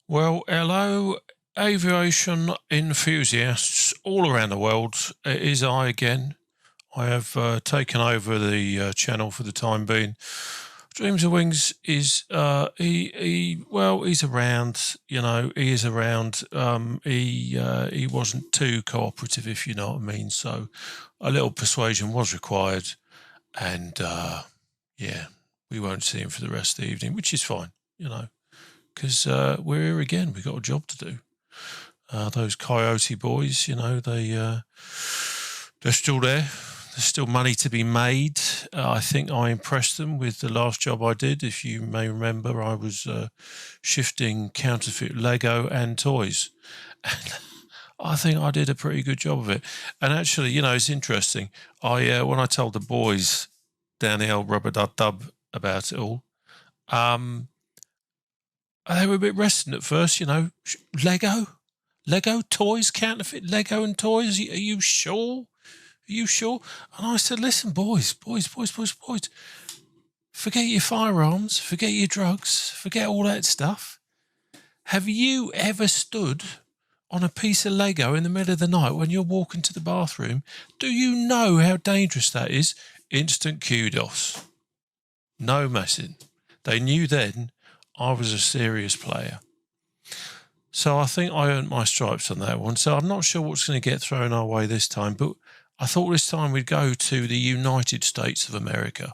Well, hello, aviation enthusiasts all around the world. It is I again. I have taken over the channel for the time being. Dreams of Wings is he's around. He is around. He wasn't too cooperative, if you know what I mean. So a little persuasion was required, and yeah, we won't see him for the rest of the evening, which is fine. Because we're here again. We've got a job to do. Those Coyote boys, they're still there. There's still money to be made. I think I impressed them with the last job I did. If you may remember, I was shifting counterfeit Lego and toys. And I think I did a pretty good job of it. And actually, it's interesting. When I told the boys down the old rubber dub about it all, they were a bit resistant at first, Lego toys, counterfeit Lego and toys. Are you sure? Are you sure? And I said, listen, boys, forget your firearms, forget your drugs, forget all that stuff. Have you ever stood on a piece of Lego in the middle of the night when you're walking to the bathroom? Do you know how dangerous that is? Instant kudos. No messing. They knew then I was a serious player. So I think I earned my stripes on that one. So I'm not sure what's going to get thrown our way this time, but I thought this time we'd go to the United States of America.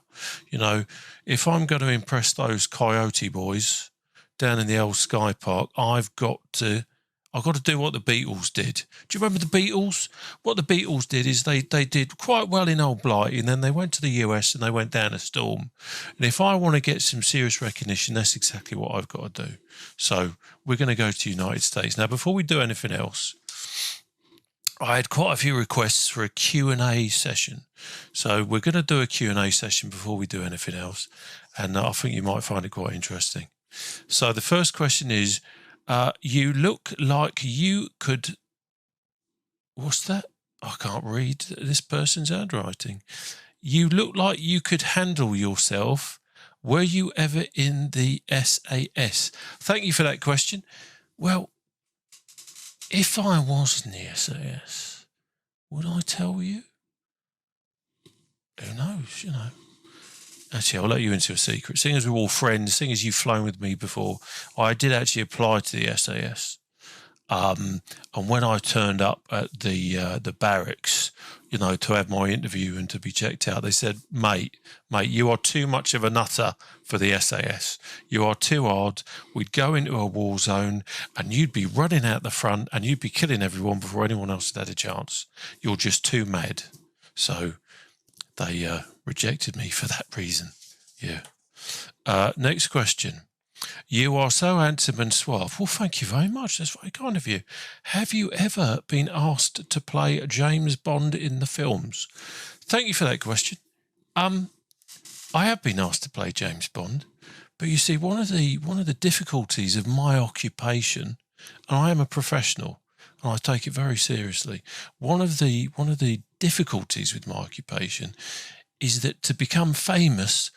If I'm going to impress those Coyote boys down in the old Skypark, I've got to do what the Beatles did. Do you remember the Beatles? What the Beatles did is they did quite well in Old Blighty, and then they went to the US and they went down a storm. And if I want to get some serious recognition, that's exactly what I've got to do. So we're going to go to the United States. Now, before we do anything else, I had quite a few requests for a Q&A session. So we're going to do a Q&A session before we do anything else. And I think you might find it quite interesting. So the first question is, you look like you could... What's that? I can't read this person's handwriting. You look like you could handle yourself. Were you ever in the SAS? Thank you for that question. Well, if I was in the SAS, would I tell you? Who knows, Actually, I'll let you into a secret. Seeing as we're all friends, seeing as you've flown with me before, I did actually apply to the SAS. And when I turned up at the barracks, to have my interview and to be checked out, they said, mate, you are too much of a nutter for the SAS. You are too hard. We'd go into a war zone and you'd be running out the front and you'd be killing everyone before anyone else had a chance. You're just too mad. So they rejected me for that reason. Yeah. Next question. You are so handsome and suave. Well, thank you very much. That's very kind of you. Have you ever been asked to play James Bond in the films? Thank you for that question. I have been asked to play James Bond, but you see, one of the difficulties of my occupation, and I am a professional, and I take it very seriously. One of the difficulties with my occupation is that to become famous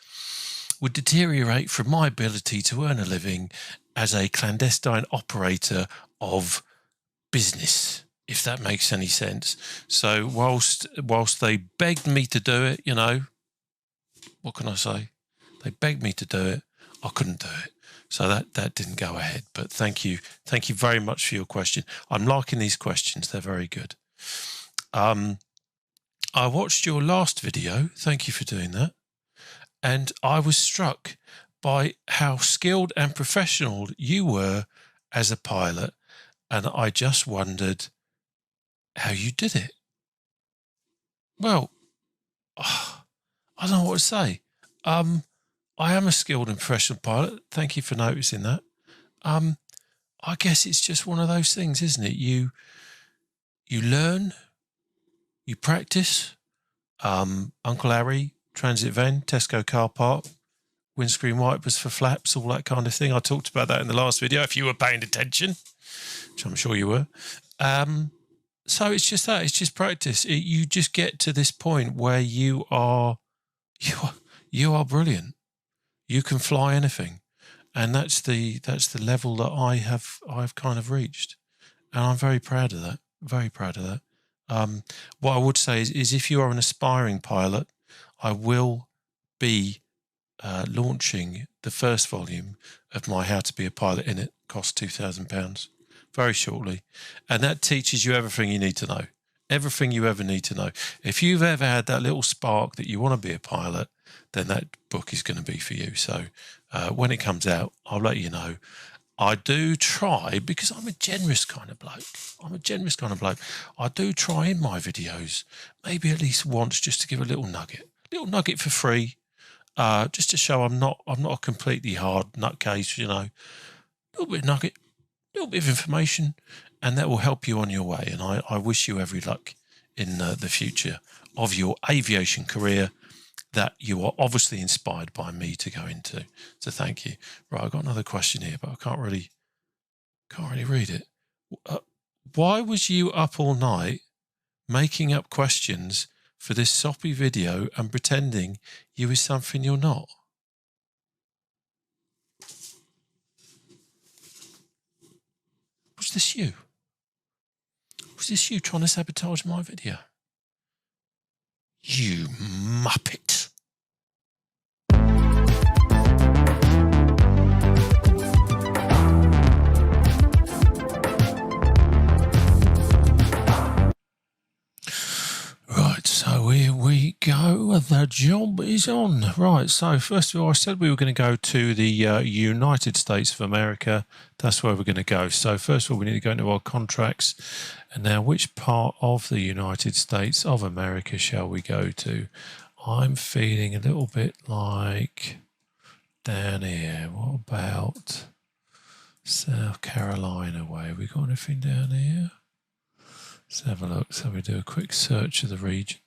would deteriorate from my ability to earn a living as a clandestine operator of business, if that makes any sense. So whilst they begged me to do it, what can I say? They begged me to do it. I couldn't do it. So that didn't go ahead. But thank you very much for your question. I'm liking these questions. They're very good. I watched your last video. Thank you for doing that. And I was struck by how skilled and professional you were as a pilot. And I just wondered how you did it. Well, I don't know what to say. I am a skilled and professional pilot. Thank you for noticing that. I guess it's just one of those things, isn't it? You learn, you practice. Uncle Harry, transit van, Tesco car park, windscreen wipers for flaps, all that kind of thing. I talked about that in the last video, if you were paying attention, which I'm sure you were. So it's just that. It's just practice. You just get to this point where you are brilliant. You can fly anything. and that's the level that I've kind of reached, and I'm very proud of that. Very proud of that. What I would say is if you are an aspiring pilot, I will be launching the first volume of my How to Be a Pilot in It, costs £2,000, very shortly, and that teaches you everything you need to know. Everything you ever need to know. If you've ever had that little spark that you want to be a pilot, then that book is going to be for you. So when it comes out, I'll let you know. I do try, because I'm a generous kind of bloke. I do try in my videos, maybe at least once, just to give a little nugget for free, just to show I'm not a completely hard nutcase, you know. A little bit of nugget, a little bit of information, and that will help you on your way. And I wish you every luck in the future of your aviation career that you are obviously inspired by me to go into. So thank you. Right, I've got another question here, but I can't really read it. Why was you up all night making up questions for this soppy video and pretending you is something you're not? Was this you? Was this you trying to sabotage my video? You muppet. Right, so here we go. The job is on. Right, so first of all, I said we were going to go to the United States of America. That's where we're going to go. So first of all, we need to go into our contracts. And now, which part of the United States of America shall we go to? I'm feeling a little bit like down here. What about South Carolina way? We got anything down here? Let's have a look. So we do a quick search of the region.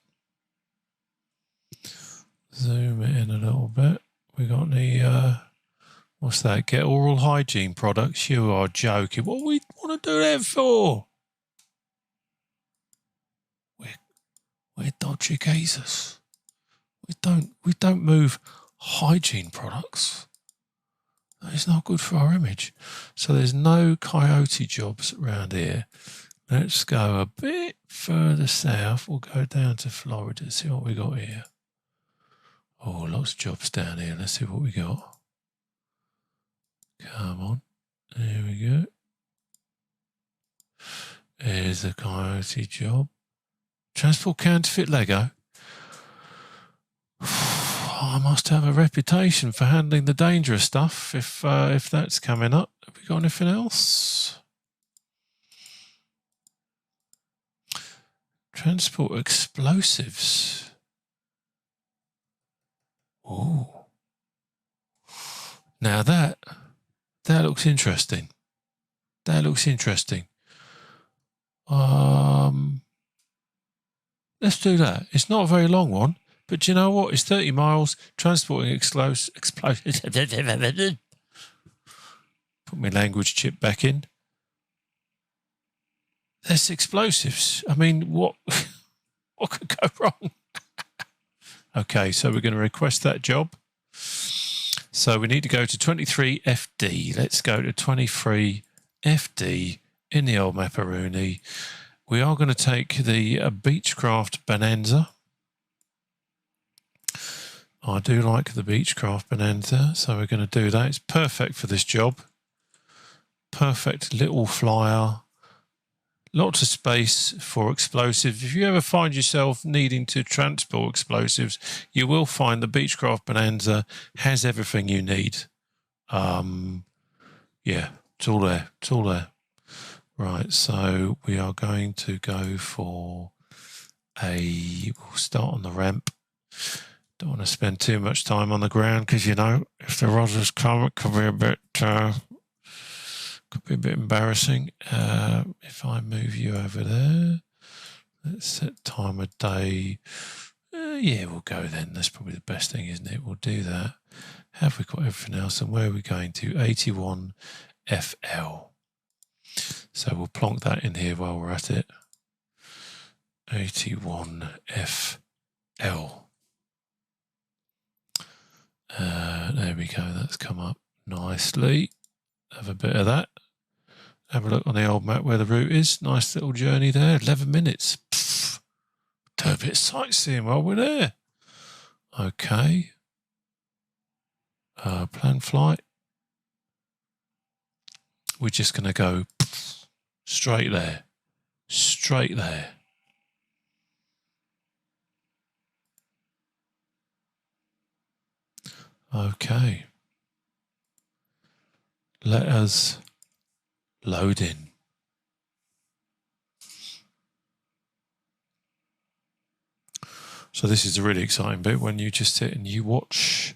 Zoom it in a little bit. We got any, what's that? Get oral hygiene products. You are joking. What do we want to do that for? We're dodgy geezers. We don't move hygiene products. That is not good for our image. So there's no coyote jobs around here. Let's go a bit further south. We'll go down to Florida, see what we got here. Oh, lots of jobs down here. Let's see what we got. Come on. There we go. Here's a coyote job. Transport counterfeit Lego. I must have a reputation for handling the dangerous stuff if that's coming up. Have we got anything else? Transport explosives. Oh. Now that looks interesting. That looks interesting. Let's do that. It's not a very long one, but do you know what? It's 30 miles transporting explosives. Put my language chip back in. There's explosives. I mean, what could go wrong? Okay, so we're going to request that job. So we need to go to 23FD. Let's go to 23FD in the old Maparoni. We are going to take the Beechcraft Bonanza. I do like the Beechcraft Bonanza, so we're going to do that. It's perfect for this job. Perfect little flyer. Lots of space for explosives. If you ever find yourself needing to transport explosives, you will find the Beechcraft Bonanza has everything you need. Yeah, it's all there. It's all there. Right, so we are going to go for we'll start on the ramp. Don't want to spend too much time on the ground because, you know, if the rodders come, it could be a bit embarrassing. If I move you over there, let's set time of day. Yeah, we'll go then. That's probably the best thing, isn't it? We'll do that. Have we got everything else? And where are we going to? 81 FL. So we'll plonk that in here while we're at it. 81 FL. There we go. That's come up nicely. Have a bit of that. Have a look on the old map where the route is. Nice little journey there. 11 minutes. Pfft. Do a bit of sightseeing while we're there. Okay. Plan flight. We're just going to go straight there. Straight there. Okay. Let us load in. So this is the really exciting bit when you just sit and you watch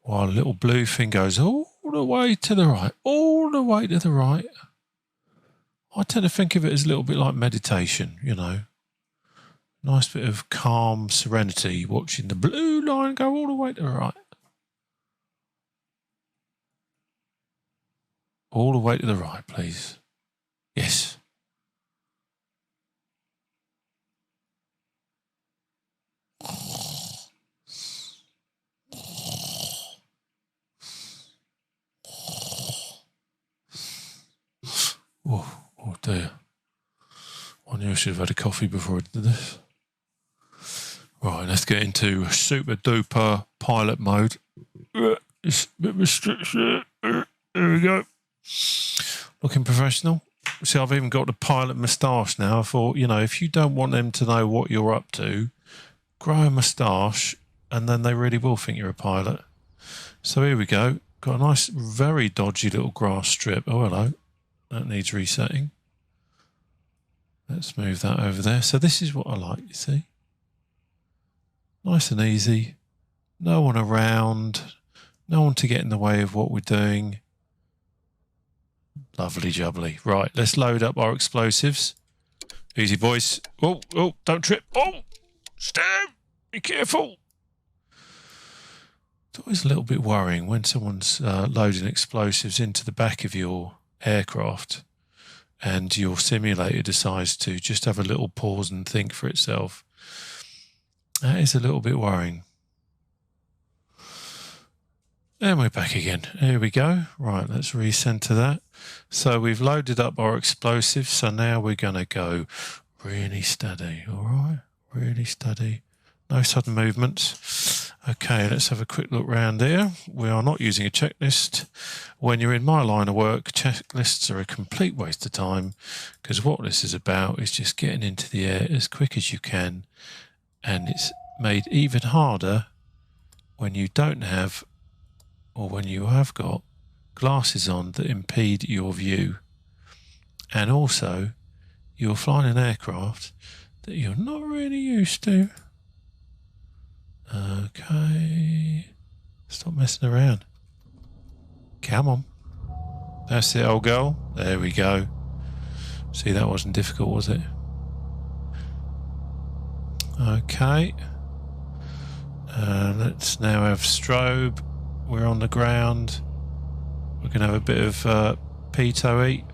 while a little blue thing goes all the way to the right, all the way to the right. I tend to think of it as a little bit like meditation, you know. Nice bit of calm serenity watching the blue line go all the way to the right. All the way to the right, please. Yes. Oh dear. I knew I should have had a coffee before I did this. Right, let's get into super duper pilot mode. It's a bit restricted. There we go. Looking professional. See, I've even got the pilot moustache now. I thought, you know, if you don't want them to know what you're up to, grow a moustache and then they really will think you're a pilot. So here we go. Got a nice, very dodgy little grass strip. Oh, hello. That needs resetting. Let's move that over there. So this is what I like, you see. Nice and easy. No one around. No one to get in the way of what we're doing. Lovely jubbly. Right, let's load up our explosives. Easy, boys. Oh, don't trip. Oh, stand. Be careful. It's always a little bit worrying when someone's loading explosives into the back of your aircraft and your simulator decides to just have a little pause and think for itself. That is a little bit worrying. And we're back again. Here we go. Right, let's recenter that. So we've loaded up our explosives. So now we're going to go really steady. All right, really steady. No sudden movements. Okay, let's have a quick look round here. We are not using a checklist. When you're in my line of work, checklists are a complete waste of time because what this is about is just getting into the air as quick as you can. And it's made even harder when you don't have, or when you have got, glasses on that impede your view. And also, you're flying an aircraft that you're not really used to. Okay. Stop messing around. Come on. That's it, old girl. There we go. See, that wasn't difficult, was it? Okay. Let's now have strobe. We're on the ground. We're going to have a bit of pito eat.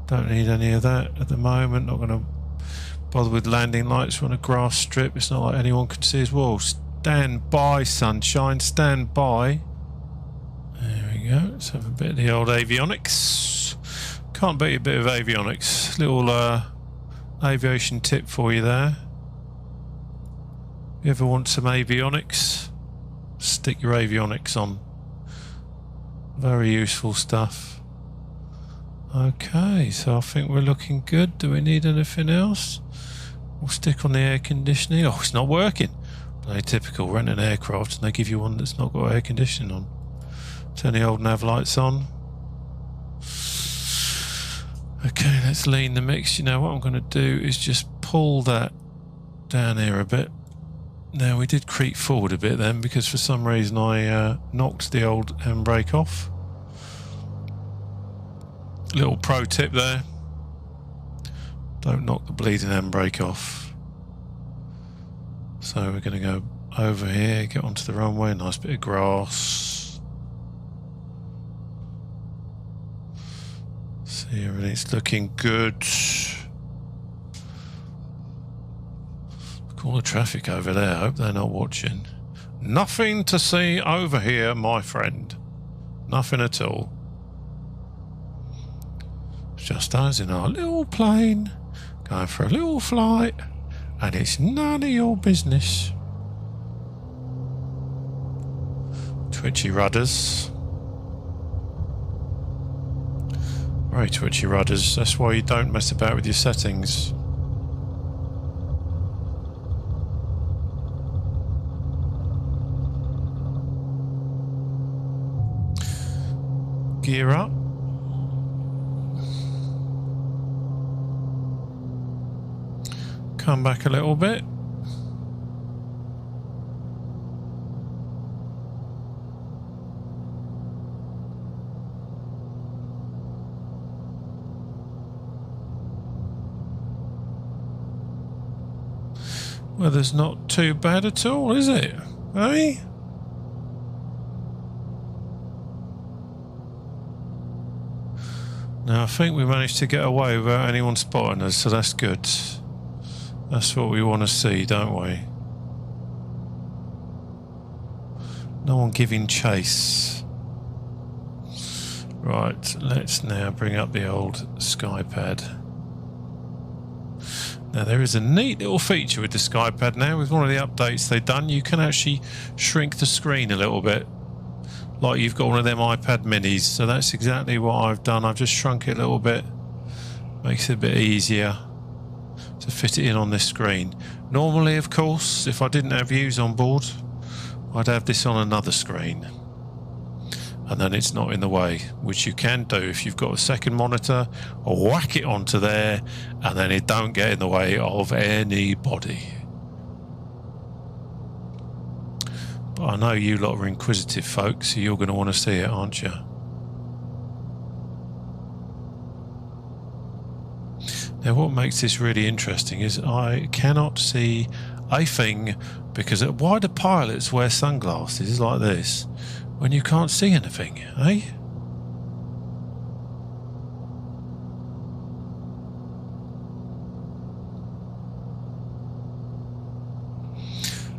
Don't need any of that at the moment. Not going to bother with landing lights. We're on a grass strip. It's not like anyone can see us. Whoa, stand by, sunshine. Stand by. There we go. Let's have a bit of the old avionics. Can't beat a bit of avionics. Little aviation tip for you there. If you ever want some avionics, stick your avionics on. Very useful stuff. Okay, so I think we're looking good. Do we need anything else? We'll stick on the air conditioning. Oh, it's not working. Very typical. Rent an aircraft and they give you one that's not got air conditioning on. Turn the old nav lights on. Okay, let's lean the mix. You know what I'm going to do is just pull that down here a bit. Now, we did creep forward a bit then because for some reason I knocked the old handbrake off. Little pro tip there. Don't knock the bleeding handbrake off. So we're going to go over here, get onto the runway, nice bit of grass. See, everything's looking good. Look at all the traffic over there. I hope they're not watching. Nothing to see over here, my friend. Nothing at all. It's just us in our little plane, going for a little flight, and it's none of your business. Twitchy rudders. Very twitchy rudders. That's why you don't mess about with your settings. Gear up. Come back a little bit. Weather's not too bad at all, is it? Eh? Now I think we managed to get away without anyone spotting us, so that's good. That's what we want to see, don't we? No one giving chase. Right, let's now bring up the old Skypad. Now there is a neat little feature with the Skypad now. With one of the updates they've done, you can actually shrink the screen a little bit. Like you've got one of them iPad minis. So that's exactly what I've done. I've just shrunk it a little bit. Makes it a bit easier to fit it in on this screen. Normally, of course, if I didn't have views on board, I'd have this on another screen. And then it's not in the way, which you can do if you've got a second monitor, or whack it onto there, and then it don't get in the way of anybody. But I know you lot are inquisitive folks, so you're going to want to see it, aren't you? Now what makes this really interesting is I cannot see a thing, because why do pilots wear sunglasses like this when you can't see anything, eh?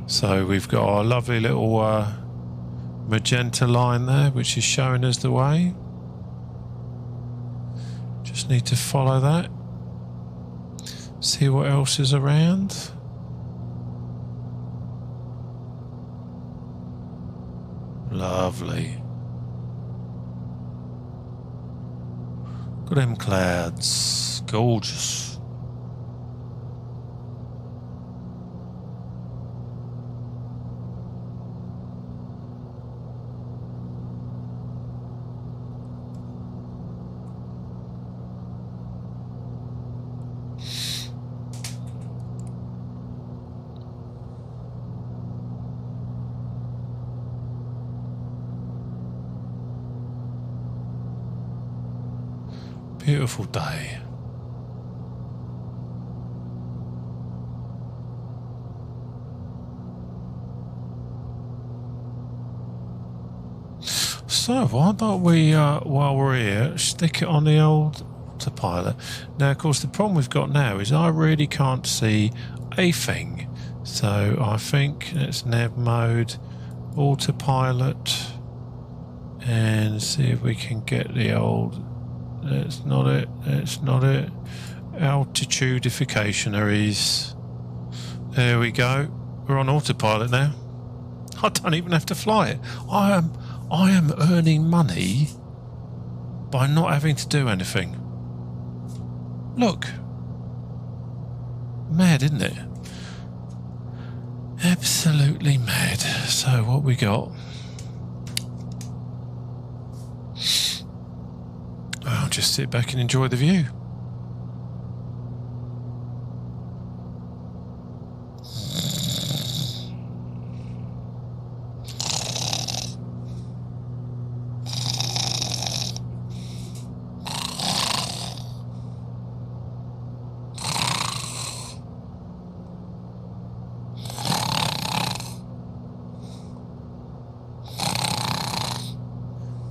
So we've got our lovely little magenta line there, which is showing us the way. Just need to follow that. See what else is around. Lovely. Look at them clouds. Gorgeous. Beautiful day. So why don't we, while we're here, stick it on the old autopilot. Now, of course, the problem we've got now is I really can't see a thing. So I think let's nav mode, autopilot, and see if we can get the old... That's not it. That's not it. Altitudificationaries. There we go. We're on autopilot now. I don't even have to fly it. I am earning money by not having to do anything. Look. Mad, isn't it? Absolutely mad. So what we got? I'll just sit back and enjoy the view.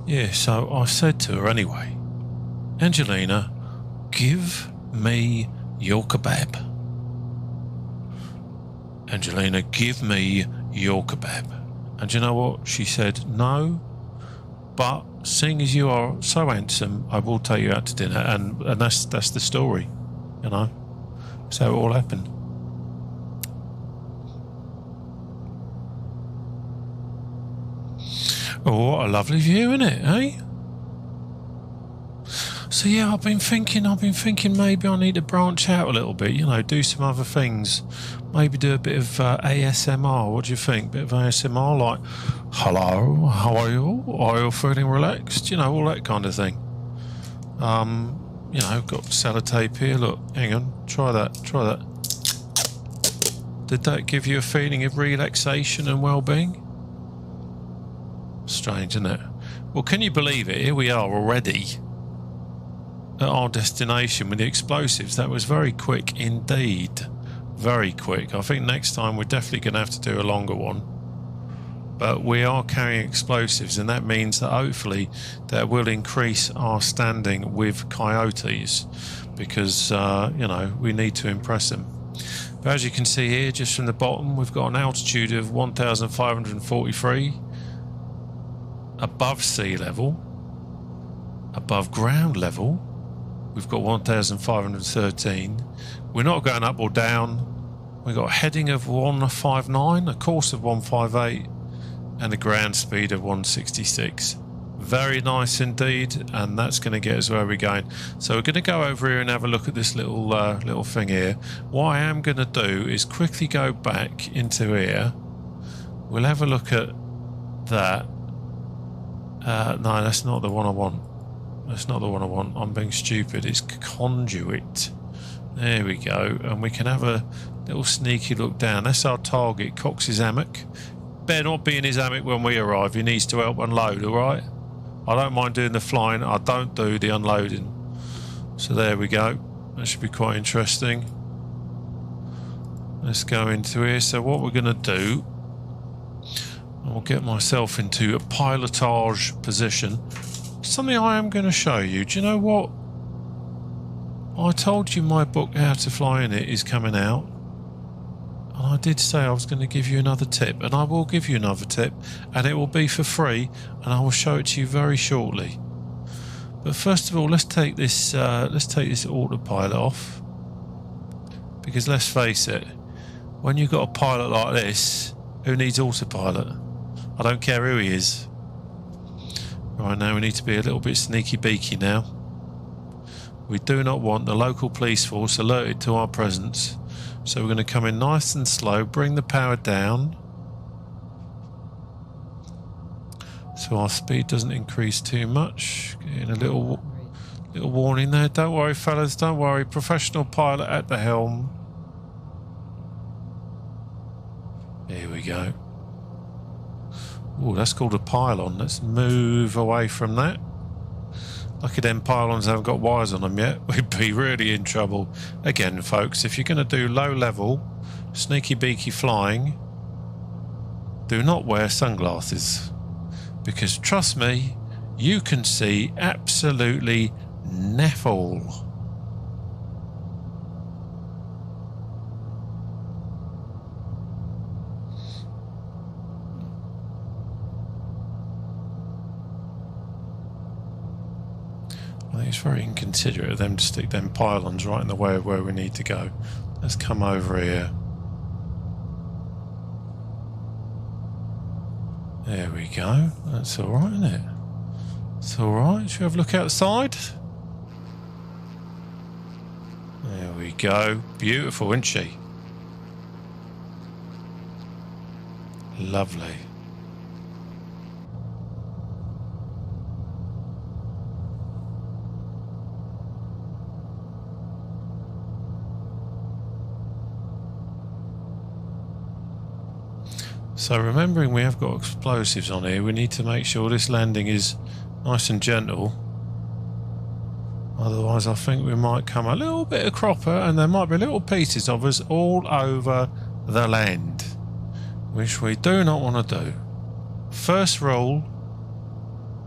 Yeah, so I said to her anyway, Angelina, give me your kebab. Angelina, give me your kebab. And you know what? She said, no, but seeing as you are so handsome, I will take you out to dinner. And that's the story, you know. That's how it all happened. Oh, what a lovely view, isn't it, eh? So yeah, I've been thinking maybe I need to branch out a little bit, you know, do some other things. Maybe do a bit of ASMR. What do you think? Bit of ASMR, like, hello, how are you? Are you feeling relaxed? You know, all that kind of thing. You know, got sellotape here. Look, hang on, try that. Did that give you a feeling of relaxation and well-being? Strange, isn't it? Well, can you believe it? Here we are already at our destination with the explosives. That was very quick indeed. Very quick. I think next time we're definitely going to have to do a longer one. But we are carrying explosives, and that means that hopefully that will increase our standing with Coyotes, because, you know, we need to impress them. But as you can see here, just from the bottom, we've got an altitude of 1,543 above sea level. Above ground level, we've got 1,513. We're not going up or down. We've got a heading of 159, a course of 158, and a ground speed of 166. Very nice indeed, and that's going to get us where we're going. So we're going to go over here and have a look at this little thing here. What I am going to do is quickly go back into here. We'll have a look at that. No, that's not the one I want. That's not the one I want. I'm being stupid. It's conduit. There we go. And we can have a little sneaky look down. That's our target, Cox's hammock. Better not be in his hammock when we arrive. He needs to help unload, all right? I don't mind doing the flying. I don't do the unloading. So there we go. That should be quite interesting. Let's go into here. So what we're going to do, I'll get myself into a pilotage position. Something I am going to show you. Do you know what? I told you my book, How to Fly in It, is coming out. And I did say I was going to give you another tip. And I will give you another tip. And it will be for free. And I will show it to you very shortly. But first of all, let's take this autopilot off. Because let's face it, when you've got a pilot like this, who needs autopilot? I don't care who he is. Right, now we need to be a little bit sneaky beaky now. We do not want the local police force alerted to our presence. So we're going to come in nice and slow, bring the power down. So our speed doesn't increase too much. Getting a little warning there. Don't worry, fellas, don't worry. Professional pilot at the helm. Here we go. Oh, that's called a pylon. Let's move away from that. Lucky them pylons haven't got wires on them yet. We'd be really in trouble. Again, folks, if you're going to do low level, sneaky beaky flying, do not wear sunglasses. Because trust me, you can see absolutely naffle. I think it's very inconsiderate of them to stick them pylons right in the way of where we need to go. Let's come over here. There we go. That's all right, isn't it? It's all right. Should we have a look outside? There we go. Beautiful, isn't she? Lovely. So remembering we have got explosives on here, we need to make sure this landing is nice and gentle. Otherwise I think we might come a little bit of cropper and there might be little pieces of us all over the land, which we do not want to do. First rule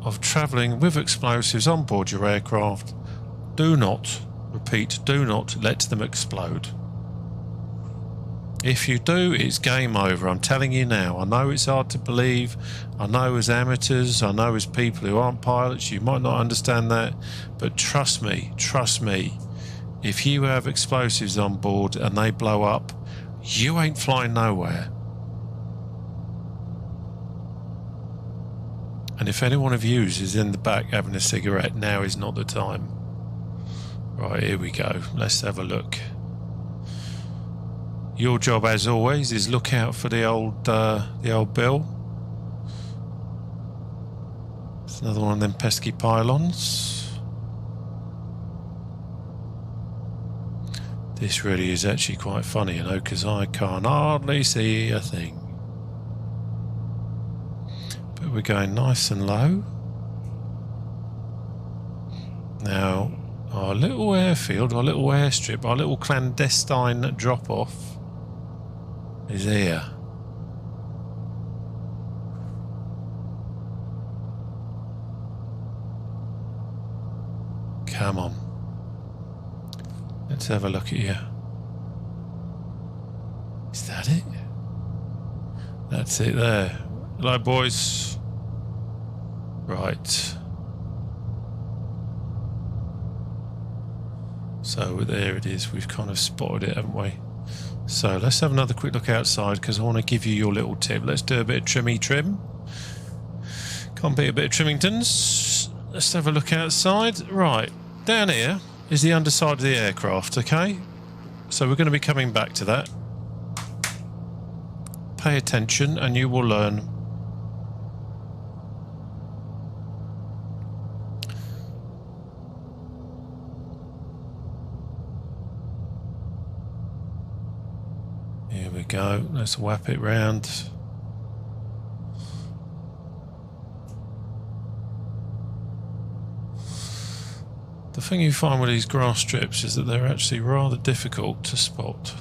of travelling with explosives on board your aircraft, do not, repeat, do not let them explode. If you do, it's game over. I'm telling you now. I know it's hard to believe. I know as amateurs, I know as people who aren't pilots, you might not understand that. But trust me, if you have explosives on board and they blow up, you ain't flying nowhere. And if any one of you is in the back having a cigarette, now is not the time. Right, here we go. Let's have a look. Your job, as always, is look out for the old bill. It's another one of them pesky pylons. This really is actually quite funny, you know, because I can't hardly see a thing. But we're going nice and low. Now, our little airfield, our little airstrip, our little clandestine drop-off is here. Come on. Let's have a look at you. Is that it? That's it there. Hello, boys. Right. So there it is. We've kind of spotted it, haven't we? So let's have another quick look outside because I want to give you your little tip. Let's do a bit of trim. Can't beat a bit of Trimmingtons. Let's have a look outside. Right, down here is the underside of the aircraft, okay? So we're going to be coming back to that. Pay attention and you will learn. Here we go. Let's whap it round. The thing you find with these grass strips is that they're actually rather difficult to spot.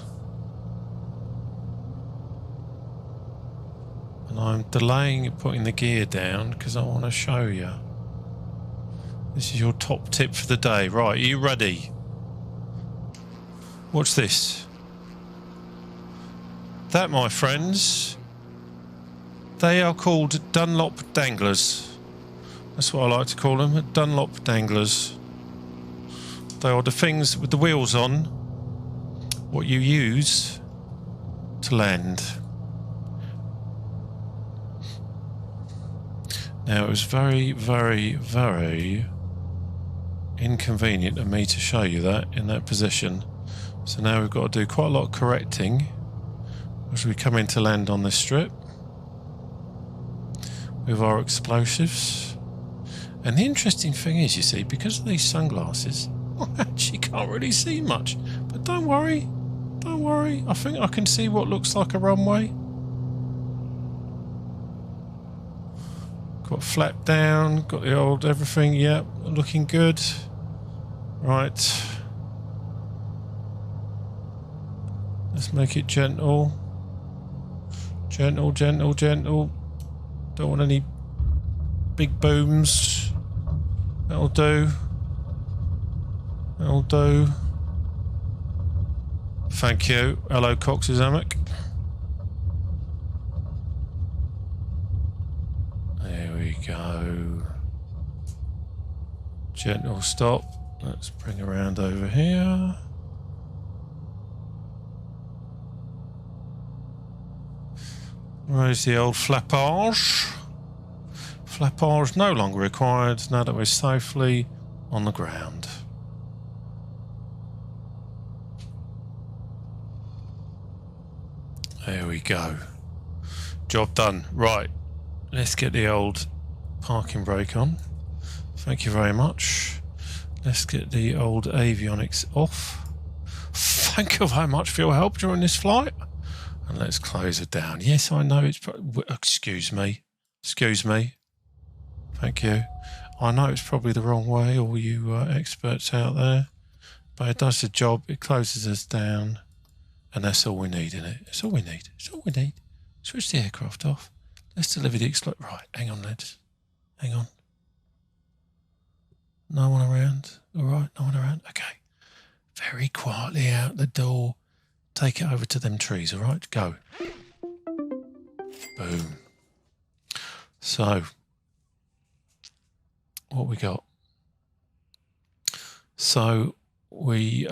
And I'm delaying putting the gear down because I want to show you. This is your top tip for the day. Right, are you ready? Watch this. That, my friends, they are called Dunlop danglers. That's what I like to call them, Dunlop danglers. They are the things with the wheels on, what you use to land. Now, it was very, very, very inconvenient of me to show you that in that position. So now we've got to do quite a lot of correcting as we come in to land on this strip with our explosives. And the interesting thing is, you see, because of these sunglasses, I actually can't really see much. But don't worry, I think I can see what looks like a runway. Got flap down, got the old everything, yep, looking good. Right. Let's make it gentle. Gentle. Don't want any big booms. That'll do. Thank you. Hello, Cox's hammock. There we go. Gentle stop. Let's bring around over here. Where's the old flappage? Flappage no longer required now that we're safely on the ground. There we go. Job done. Right. Let's get the old parking brake on. Thank you very much. Let's get the old avionics off. Thank you very much for your help during this flight. And let's close it down. Yes, I know it's... Excuse me. Thank you. I know it's probably the wrong way, all you experts out there. But it does the job. It closes us down. And that's all we need in it. It's all we need. Switch the aircraft off. Let's deliver the Right, hang on, lads. Hang on. No one around? All right, no one around? Okay. Very quietly out the door. Take it over to them trees, all right? Go. Boom. So, what we got? So, we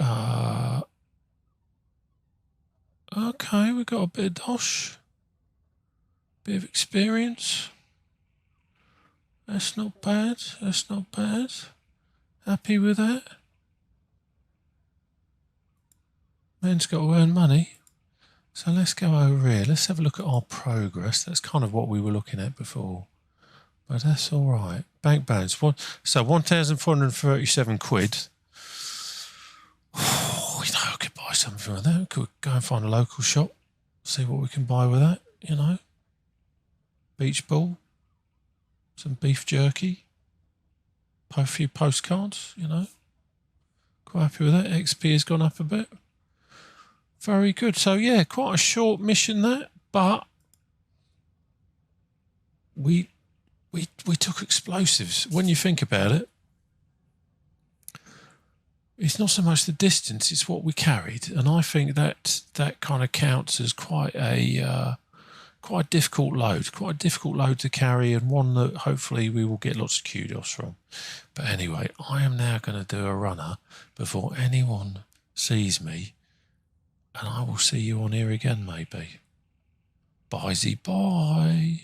okay, we got a bit of dosh. Bit of experience. That's not bad. That's not bad. Happy with that? Man's got to earn money. So let's go over here. Let's have a look at our progress. That's kind of what we were looking at before. But that's all right. Bank balance. So 1,437 quid. Oh, I could buy something with that. We could go and find a local shop. See what we can buy with that, Beach ball. Some beef jerky. A few postcards, Quite happy with that. XP has gone up a bit. Very good. So yeah, quite a short mission that, but we took explosives. When you think about it, it's not so much the distance; it's what we carried, and I think that kind of counts as quite a difficult load to carry, and one that hopefully we will get lots of kudos from. But anyway, I am now going to do a runner before anyone sees me. And I will see you on here again, maybe. Bye-zy-bye.